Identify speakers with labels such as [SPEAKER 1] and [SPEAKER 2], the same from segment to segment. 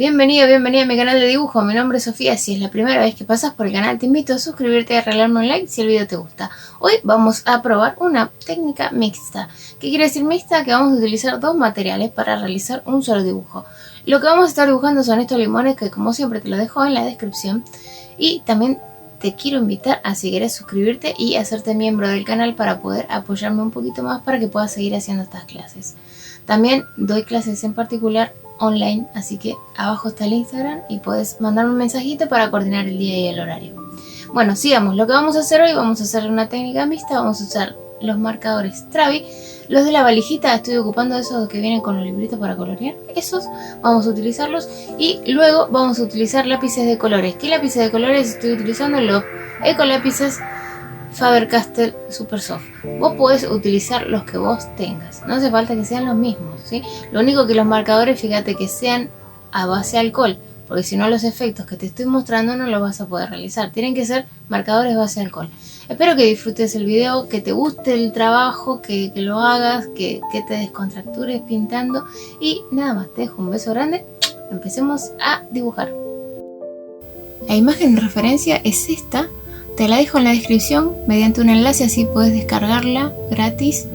[SPEAKER 1] Bienvenido, bienvenida a mi canal de dibujo. Mi nombre es Sofía. Si es la primera vez que pasas por el canal, te invito a suscribirte y a regalarme un like si el video te gusta. Hoy vamos a probar una técnica mixta. ¿Qué quiere decir mixta? Que vamos a utilizar dos materiales para realizar un solo dibujo. Lo que vamos a estar dibujando son estos limones que, como siempre, te lo dejo en la descripción. Y también te quiero invitar a si quieres suscribirte y hacerte miembro del canal para poder apoyarme un poquito más para que puedas seguir haciendo estas clases. También doy clases en particular online, así que abajo está el Instagram y puedes mandarme un mensajito para coordinar el día y el horario. Bueno, sigamos. Lo que vamos a hacer hoy, vamos a hacer una técnica mixta. Vamos a usar los marcadores Travi. Los de la valijita, estoy ocupando esos que vienen con los libritos para colorear. Esos vamos a utilizarlos. Y luego vamos a utilizar lápices de colores. ¿Qué lápices de colores estoy utilizando? Los Ecolápices Faber-Castell Super Soft. Vos podés utilizar los que vos tengas, no hace falta que sean los mismos, ¿sí? Lo único que los marcadores, fíjate que sean a base de alcohol, porque si no los efectos que te estoy mostrando no los vas a poder realizar. Tienen que ser marcadores base de alcohol. Espero que disfrutes el video, que te guste el trabajo, que lo hagas, que te descontractures pintando. Y nada más, te dejo un beso grande. Empecemos a dibujar. La imagen de referencia es esta. Te la dejo en la descripción mediante un enlace, así puedes descargarla gratis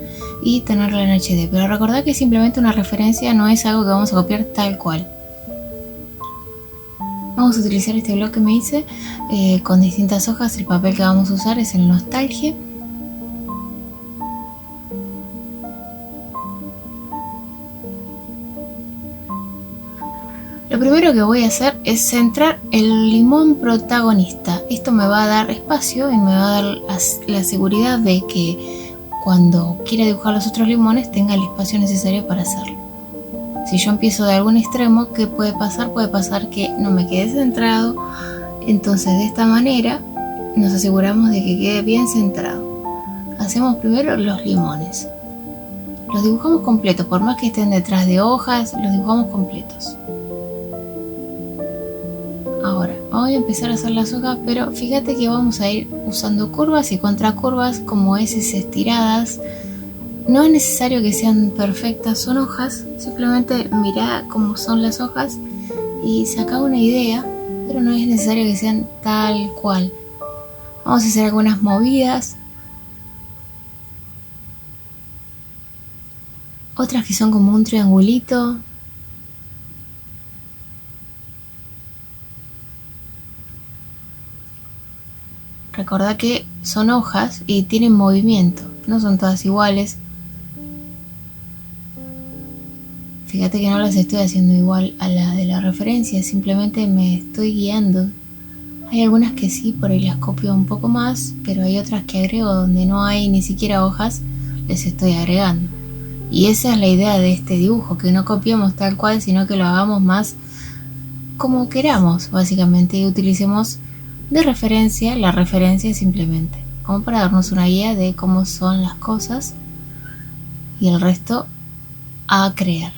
[SPEAKER 1] y tenerla en HD. Pero recordad que es simplemente una referencia, no es algo que vamos a copiar tal cual. Vamos a utilizar este bloque que me hice con distintas hojas. El papel que vamos a usar es el Nostalgia. Lo primero que voy a hacer es centrar el limón protagonista. Esto me va a dar espacio y me va a dar la seguridad de que cuando quiera dibujar los otros limones tenga el espacio necesario para hacerlo. Si yo empiezo de algún extremo, ¿qué puede pasar? Puede pasar que no me quede centrado. Entonces de esta manera nos aseguramos de que quede bien centrado. Hacemos primero los limones. Los dibujamos completos, por más que estén detrás de hojas, los dibujamos completos. Ahora, voy a empezar a hacer las hojas, pero fíjate que vamos a ir usando curvas y contracurvas como heces estiradas. No es necesario que sean perfectas, son hojas, simplemente mirá cómo son las hojas y saca una idea, pero no es necesario que sean tal cual. Vamos a hacer algunas movidas, otras que son como un triangulito. Recordá que son hojas y tienen movimiento, no son todas iguales. Fíjate que no las estoy haciendo igual a la de la referencia, simplemente me estoy guiando. Hay algunas que sí, por ahí las copio un poco más, pero hay otras que agrego donde no hay ni siquiera hojas, les estoy agregando. Y esa es la idea de este dibujo, que no copiemos tal cual, sino que lo hagamos más como queramos, básicamente, y utilicemos de referencia la referencia simplemente, como para darnos una guía de cómo son las cosas y el resto a crear.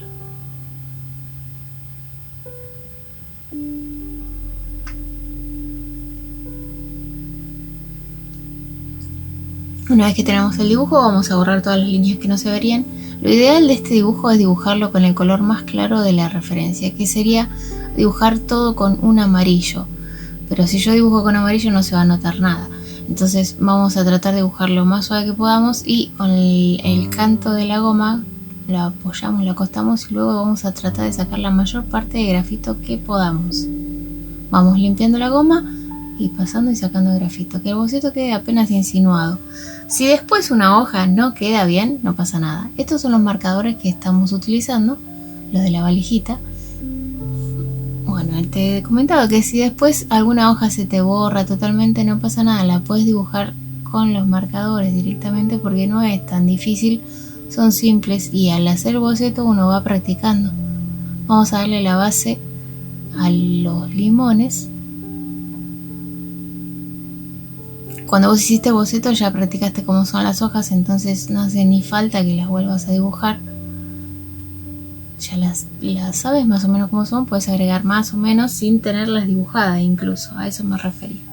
[SPEAKER 1] Una vez que tenemos el dibujo, vamos a borrar todas las líneas que no se verían. Lo ideal de este dibujo es dibujarlo con el color más claro de la referencia, que sería dibujar todo con un amarillo. Pero si yo dibujo con amarillo no se va a notar nada. Entonces vamos a tratar de dibujar lo más suave que podamos y con el canto de la goma lo apoyamos, lo acostamos y luego vamos a tratar de sacar la mayor parte de grafito que podamos. Vamos limpiando la goma y pasando y sacando el grafito, que el boceto quede apenas insinuado. Si después una hoja no queda bien, no pasa nada. Estos son los marcadores que estamos utilizando, los de la valijita. Bueno, te he comentado que si después alguna hoja se te borra totalmente, no pasa nada, la puedes dibujar con los marcadores directamente porque no es tan difícil, son simples y al hacer boceto uno va practicando. Vamos a darle la base a los limones. Cuando vos hiciste boceto ya practicaste cómo son las hojas, entonces no hace ni falta que las vuelvas a dibujar. Ya las sabes más o menos cómo son, puedes agregar más o menos sin tenerlas dibujadas incluso, a eso me refería.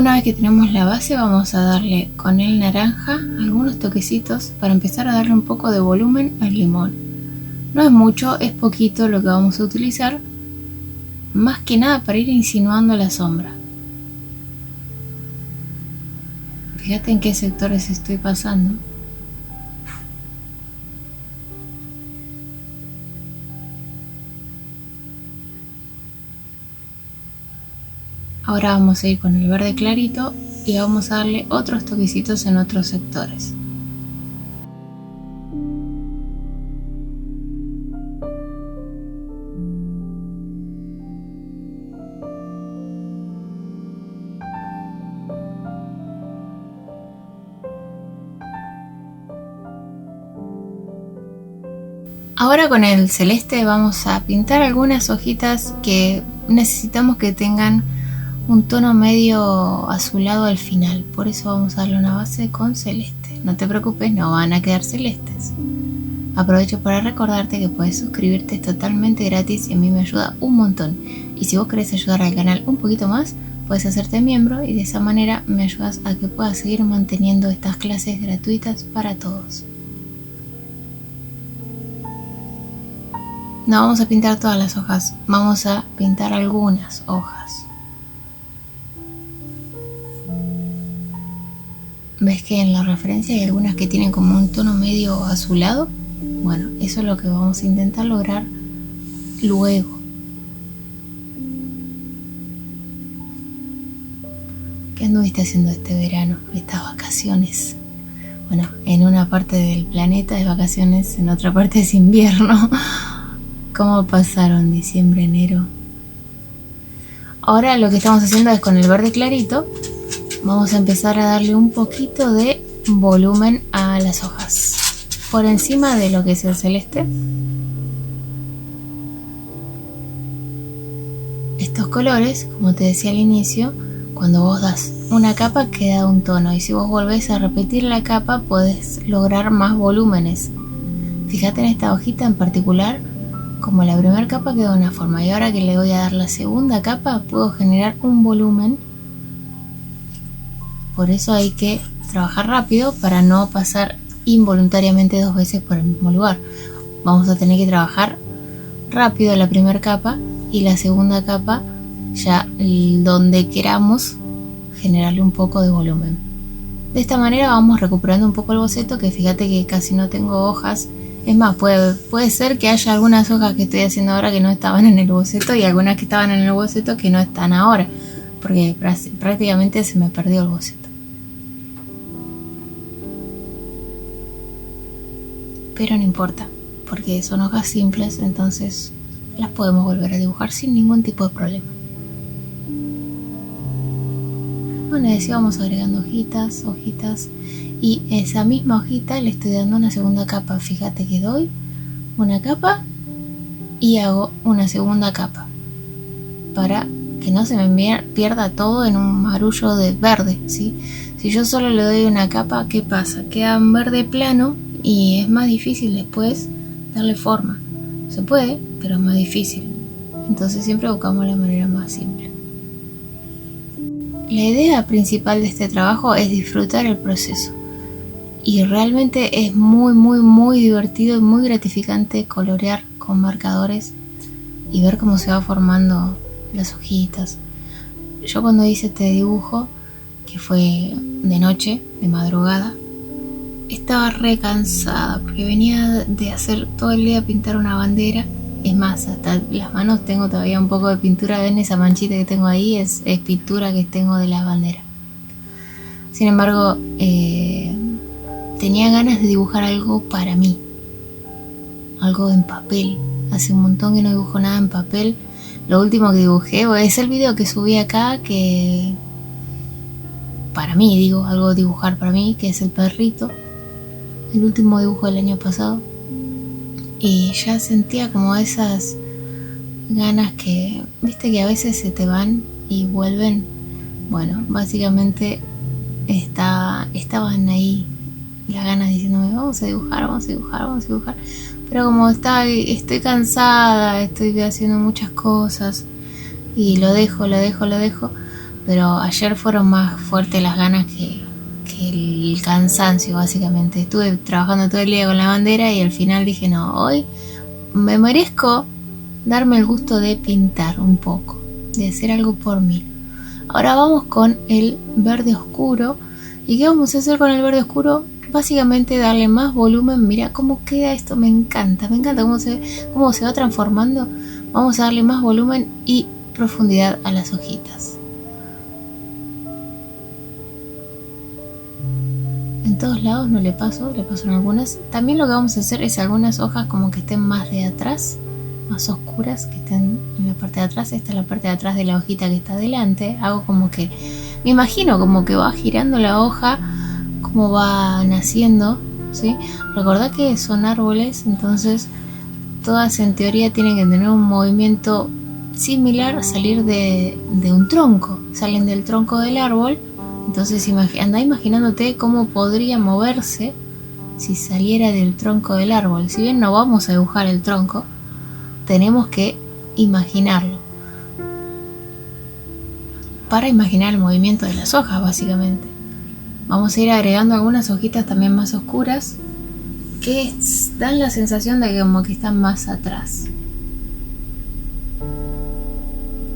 [SPEAKER 1] Una vez que tenemos la base, vamos a darle con el naranja algunos toquecitos para empezar a darle un poco de volumen al limón. No es mucho, es poquito lo que vamos a utilizar, más que nada para ir insinuando la sombra. Fíjate en qué sectores estoy pasando. Ahora vamos a ir con el verde clarito y vamos a darle otros toquecitos en otros sectores. Ahora con el celeste vamos a pintar algunas hojitas que necesitamos que tengan un tono medio azulado al final, por eso vamos a darle una base con celeste. No te preocupes, no van a quedar celestes. Aprovecho para recordarte que puedes suscribirte, es totalmente gratis y a mí me ayuda un montón. Y si vos querés ayudar al canal un poquito más, puedes hacerte miembro y de esa manera me ayudas a que pueda seguir manteniendo estas clases gratuitas para todos. No vamos a pintar todas las hojas, vamos a pintar algunas hojas. ¿Ves que en la referencia hay algunas que tienen como un tono medio azulado? Bueno, eso es lo que vamos a intentar lograr luego. ¿Qué anduviste haciendo este verano, estas vacaciones? Bueno, en una parte del planeta es vacaciones, en otra parte es invierno. ¿Cómo pasaron diciembre, enero? Ahora lo que estamos haciendo es con el verde clarito. Vamos a empezar a darle un poquito de volumen a las hojas por encima de lo que es el celeste. Estos colores, como te decía al inicio, cuando vos das una capa queda un tono y si vos volvés a repetir la capa podés lograr más volúmenes. Fíjate en esta hojita en particular, como la primera capa quedó de una forma y ahora que le voy a dar la segunda capa puedo generar un volumen. Por eso hay que trabajar rápido para no pasar involuntariamente dos veces por el mismo lugar. Vamos a tener que trabajar rápido la primera capa y la segunda capa ya donde queramos generarle un poco de volumen. De esta manera vamos recuperando un poco el boceto, que fíjate que casi no tengo hojas. Es más, puede ser que haya algunas hojas que estoy haciendo ahora que no estaban en el boceto y algunas que estaban en el boceto que no están ahora, porque prácticamente se me perdió el boceto. Pero no importa, porque son hojas simples, entonces las podemos volver a dibujar sin ningún tipo de problema. Bueno, y así vamos agregando hojitas, y esa misma hojita le estoy dando una segunda capa. Fíjate que doy una capa y hago una segunda capa para que no se me pierda todo en un marullo de verde, ¿sí? Si yo solo le doy una capa, ¿qué pasa? Queda en verde plano y es más difícil después darle forma. Se puede, pero es más difícil. Entonces siempre buscamos la manera más simple. La idea principal de este trabajo es disfrutar el proceso. Y realmente es muy divertido y muy gratificante colorear con marcadores y ver cómo se va formando las hojitas. Yo cuando hice este dibujo, que fue de noche, de madrugada, estaba re cansada porque venía de hacer todo el día pintar una bandera. Es más, hasta las manos tengo todavía un poco de pintura. ¿Ven esa manchita que tengo ahí? Es pintura que tengo de las banderas. Sin embargo, tenía ganas de dibujar algo para mí, algo en papel. Hace un montón que no dibujo nada en papel. Lo último que dibujé es el video que subí acá, que para mí, digo, algo dibujar para mí, que es el perrito, el último dibujo del año pasado. Y ya sentía como esas ganas que, viste que a veces se te van y vuelven. Bueno, básicamente estaban ahí las ganas diciéndome vamos a dibujar. Pero como estoy cansada, estoy haciendo muchas cosas y lo dejo, pero ayer fueron más fuertes las ganas que el cansancio, básicamente. Estuve trabajando todo el día con la bandera y al final dije, no, hoy me merezco darme el gusto de pintar un poco, de hacer algo por mí. Ahora vamos con el verde oscuro. ¿Y qué vamos a hacer con el verde oscuro? Básicamente darle más volumen. Mira cómo queda esto, me encanta cómo se va transformando. Vamos a darle más volumen y profundidad a las hojitas. En todos lados no le paso en algunas. También lo que vamos a hacer es algunas hojas como que estén más de atrás, más oscuras, que estén en la parte de atrás. Esta es la parte de atrás de la hojita que está delante. Hago como que, me imagino como que va girando la hoja, como va naciendo, ¿sí? Recordá que son árboles, entonces todas en teoría tienen que tener un movimiento similar a salir de un tronco. Salen del tronco del árbol. Entonces anda imaginándote cómo podría moverse si saliera del tronco del árbol. Si bien no vamos a dibujar el tronco, tenemos que imaginarlo para imaginar el movimiento de las hojas, básicamente. Vamos a ir agregando algunas hojitas también más oscuras que dan la sensación de que como que están más atrás.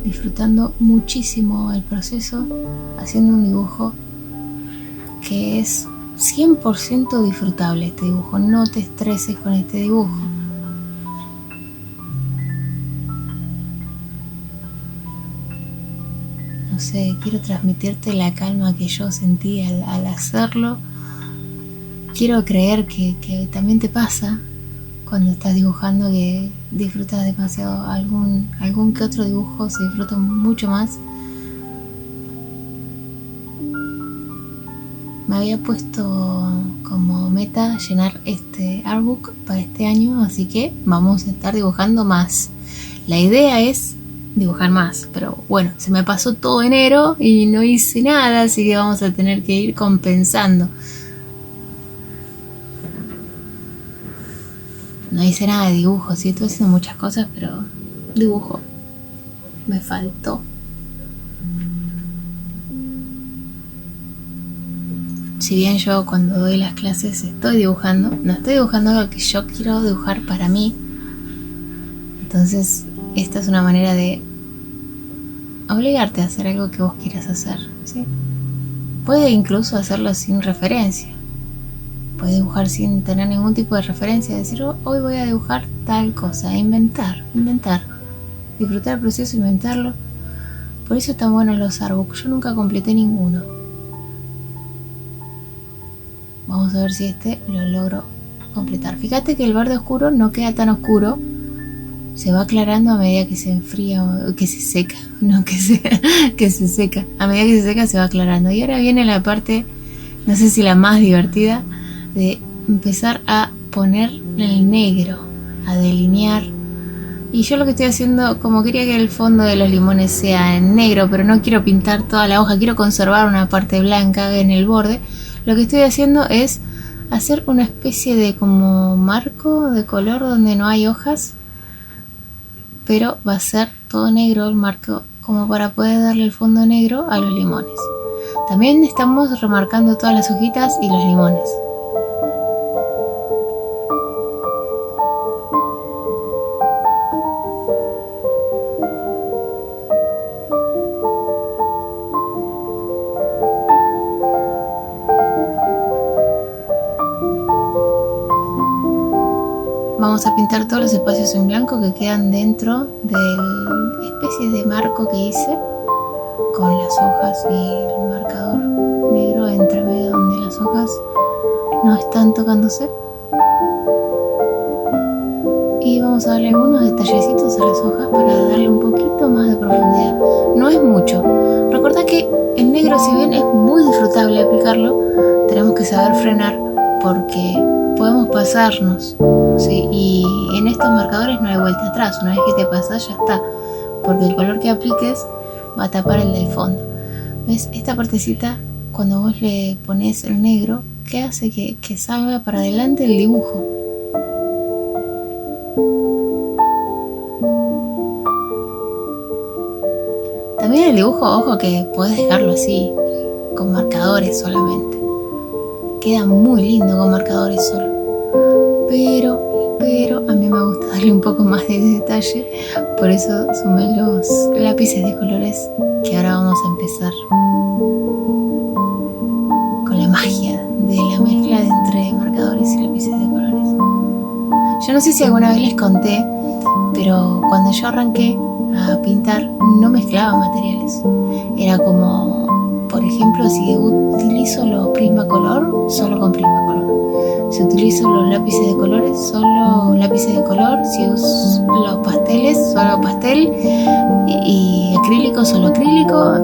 [SPEAKER 1] Disfrutando muchísimo el proceso, haciendo un dibujo que es 100% disfrutable. Este dibujo, no te estreses con este dibujo. No sé, quiero transmitirte la calma que yo sentí al hacerlo. Quiero creer que también te pasa cuando estás dibujando, que disfrutas demasiado. Algún que otro dibujo se disfruta mucho más. Me había puesto como meta llenar este artbook para este año, así que vamos a estar dibujando más. La idea es dibujar más, pero bueno, se me pasó todo enero y no hice nada, así que vamos a tener que ir compensando. No hice nada de dibujo, sí, estuve haciendo muchas cosas, pero dibujo me faltó. Si bien yo cuando doy las clases estoy dibujando, no estoy dibujando lo que yo quiero dibujar para mí. Entonces esta es una manera de obligarte a hacer algo que vos quieras hacer, ¿sí? Puedes incluso hacerlo sin referencia. Puedes dibujar sin tener ningún tipo de referencia, decir, hoy voy a dibujar tal cosa, inventar. Disfrutar el proceso, inventarlo. Por eso están buenos los artbooks. Yo nunca completé ninguno. Vamos a ver si este lo logro completar. Fíjate que el verde oscuro no queda tan oscuro. Se va aclarando a medida que se enfría o que se seca. No, que se seca. A medida que se seca se va aclarando. Y ahora viene la parte, no sé si la más divertida, de empezar a poner el negro, a delinear. Y yo lo que estoy haciendo, como quería que el fondo de los limones sea en negro, pero no quiero pintar toda la hoja, quiero conservar una parte blanca en el borde, lo que estoy haciendo es hacer una especie de como marco de color donde no hay hojas, pero va a ser todo negro el marco, como para poder darle el fondo negro a los limones. También estamos remarcando todas las hojitas y los limones. Vamos a pintar todos los espacios en blanco que quedan dentro de la especie de marco que hice con las hojas y el marcador negro entre medio donde las hojas no están tocándose. Y vamos a darle algunos detallecitos a las hojas para darle un poquito más de profundidad. No es mucho. Recuerda que el negro, si bien es muy disfrutable aplicarlo, tenemos que saber frenar porque podemos pasarnos, ¿sí? Y en estos marcadores no hay vuelta atrás. Una vez que te pasas ya está, porque el color que apliques va a tapar el del fondo. ¿Ves? Esta partecita, cuando vos le pones el negro, ¿qué hace? Que salga para adelante el dibujo. También el dibujo, ojo que podés dejarlo así, con marcadores solamente. Queda muy lindo con marcadores solo. Pero a mí me gusta darle un poco más de detalle. Por eso sumé los lápices de colores, que ahora vamos a empezar con la magia de la mezcla entre marcadores y lápices de colores. Yo no sé si alguna vez les conté, pero cuando yo arranqué a pintar no mezclaba materiales. Era como, por ejemplo, si utilizo los Prismacolor, solo con Prismacolor. Si utilizo los lápices de colores, solo lápices de color. Si uso los pasteles, solo pastel. Y acrílico, solo acrílico.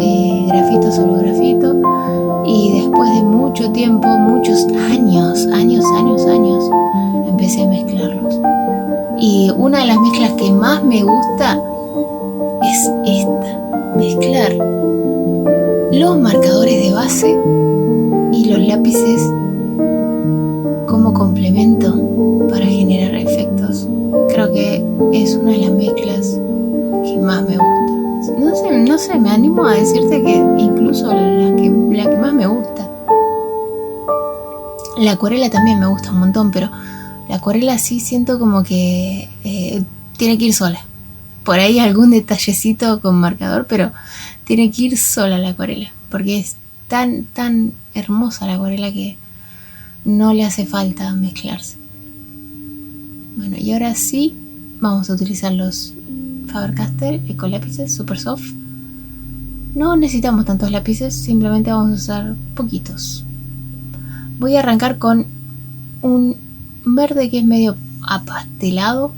[SPEAKER 1] Grafito, solo grafito. Y después de mucho tiempo, muchos años, empecé a mezclarlos. Y una de las mezclas que más me gusta es esta: mezclar los marcadores de base y los lápices como complemento para generar efectos. Creo que es una de las mezclas que más me gusta. No sé, me animo a decirte que incluso la que más me gusta. La acuarela también me gusta un montón, pero la acuarela sí siento como que tiene que ir sola. Por ahí algún detallecito con marcador, pero tiene que ir sola la acuarela, porque es tan hermosa la acuarela que no le hace falta mezclarse. Bueno, y ahora sí vamos a utilizar los Faber-Castell Ecolápices Super Soft. No necesitamos tantos lápices, simplemente vamos a usar poquitos. Voy a arrancar con un verde que es medio apastelado,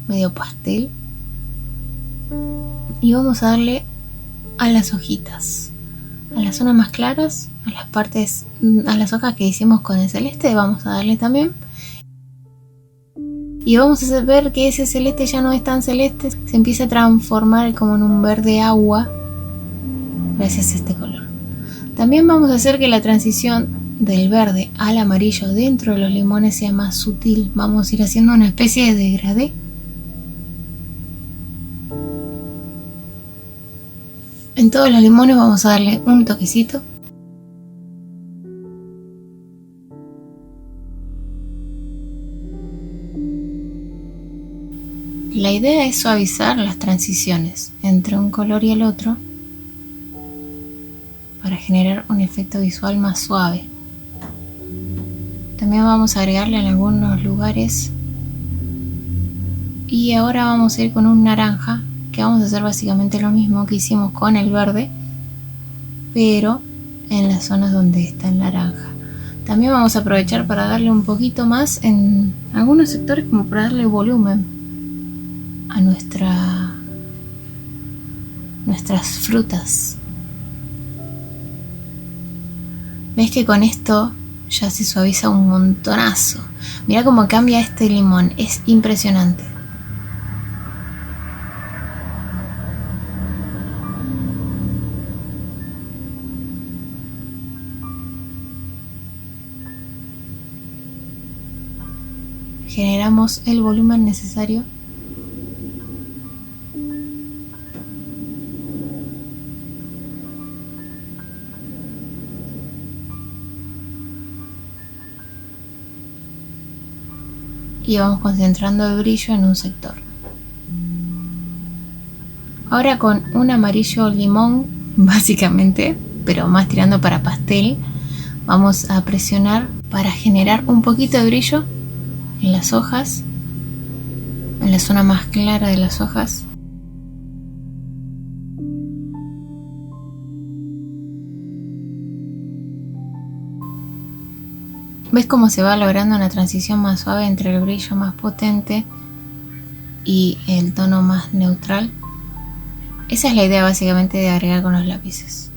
[SPEAKER 1] medio pastel, y vamos a darle a las hojitas, a las zonas más claras, a las partes, a las hojas que hicimos con el celeste, vamos a darle también. Y vamos a ver que ese celeste ya no es tan celeste, se empieza a transformar como en un verde agua gracias a este color. También vamos a hacer que la transición del verde al amarillo dentro de los limones sea más sutil. Vamos a ir haciendo una especie de degradé. En todos los limones vamos a darle un toquecito. La idea es suavizar las transiciones entre un color y el otro para generar un efecto visual más suave. También vamos a agregarle en algunos lugares. Y ahora vamos a ir con un naranja, que vamos a hacer básicamente lo mismo que hicimos con el verde, pero en las zonas donde está el naranja. También vamos a aprovechar para darle un poquito más en algunos sectores, como para darle volumen a nuestras frutas. ¿Ves que con esto ya se suaviza un montonazo? Mira cómo cambia este limón, es impresionante. Generamos el volumen necesario y vamos concentrando el brillo en un sector. Ahora con un amarillo limón, básicamente, pero más tirando para pastel, vamos a presionar para generar un poquito de brillo en las hojas, en la zona más clara de las hojas. ¿Ves cómo se va logrando una transición más suave entre el brillo más potente y el tono más neutral? Esa es la idea básicamente de agregar con los lápices.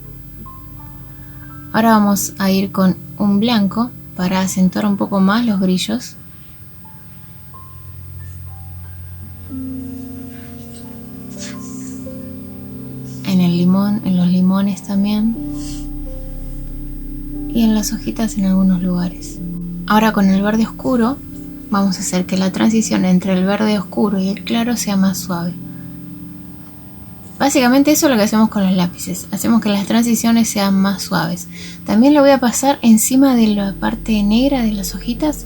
[SPEAKER 1] Ahora vamos a ir con un blanco para acentuar un poco más los brillos. En el limón, en los limones también. Y en las hojitas en algunos lugares. Ahora con el verde oscuro vamos a hacer que la transición entre el verde oscuro y el claro sea más suave. Básicamente eso es lo que hacemos con los lápices. Hacemos que las transiciones sean más suaves. También lo voy a pasar encima de la parte negra de las hojitas.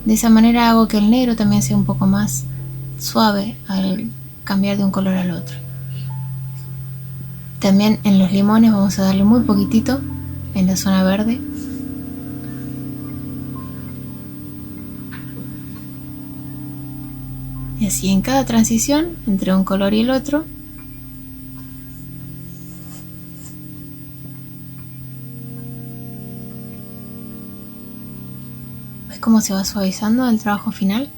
[SPEAKER 1] De esa manera hago que el negro también sea un poco más suave al cambiar de un color al otro. También en los limones vamos a darle muy poquitito en la zona verde. Y así en cada transición entre un color y el otro. ¿Ves cómo se va suavizando el trabajo final?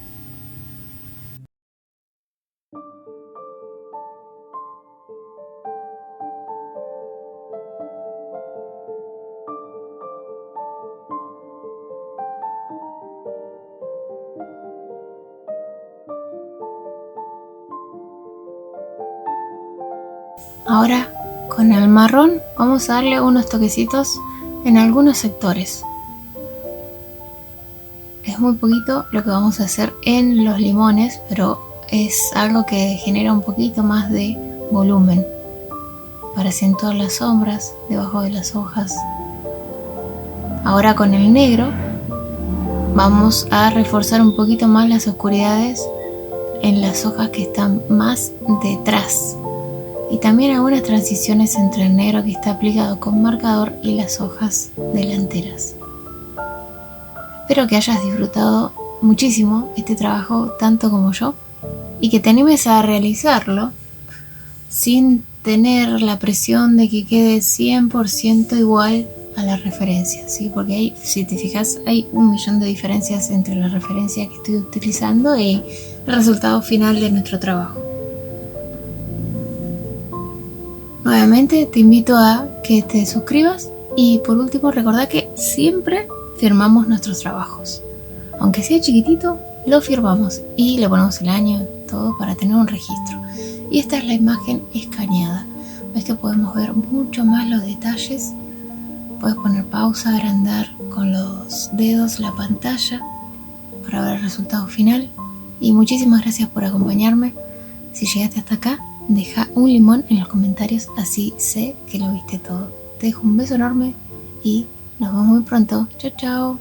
[SPEAKER 1] Ahora con el marrón vamos a darle unos toquecitos en algunos sectores. Es muy poquito lo que vamos a hacer en los limones, pero es algo que genera un poquito más de volumen para acentuar las sombras debajo de las hojas. Ahora con el negro vamos a reforzar un poquito más las oscuridades en las hojas que están más detrás. Y también algunas transiciones entre el negro que está aplicado con marcador y las hojas delanteras. Espero que hayas disfrutado muchísimo este trabajo tanto como yo y que te animes a realizarlo sin tener la presión de que quede 100% igual a la referencia, ¿sí? Porque hay, si te fijas, hay 1.000.000 de diferencias entre la referencia que estoy utilizando y el resultado final de nuestro trabajo. Nuevamente te invito a que te suscribas y por último recordá que siempre firmamos nuestros trabajos. Aunque sea chiquitito, lo firmamos y le ponemos el año, todo para tener un registro. Y esta es la imagen escaneada. Ves que podemos ver mucho más los detalles. Puedes poner pausa, agrandar con los dedos la pantalla para ver el resultado final. Y muchísimas gracias por acompañarme. Si llegaste hasta acá, deja un limón en los comentarios, así sé que lo viste todo. Te dejo un beso enorme y nos vemos muy pronto. Chao, chao.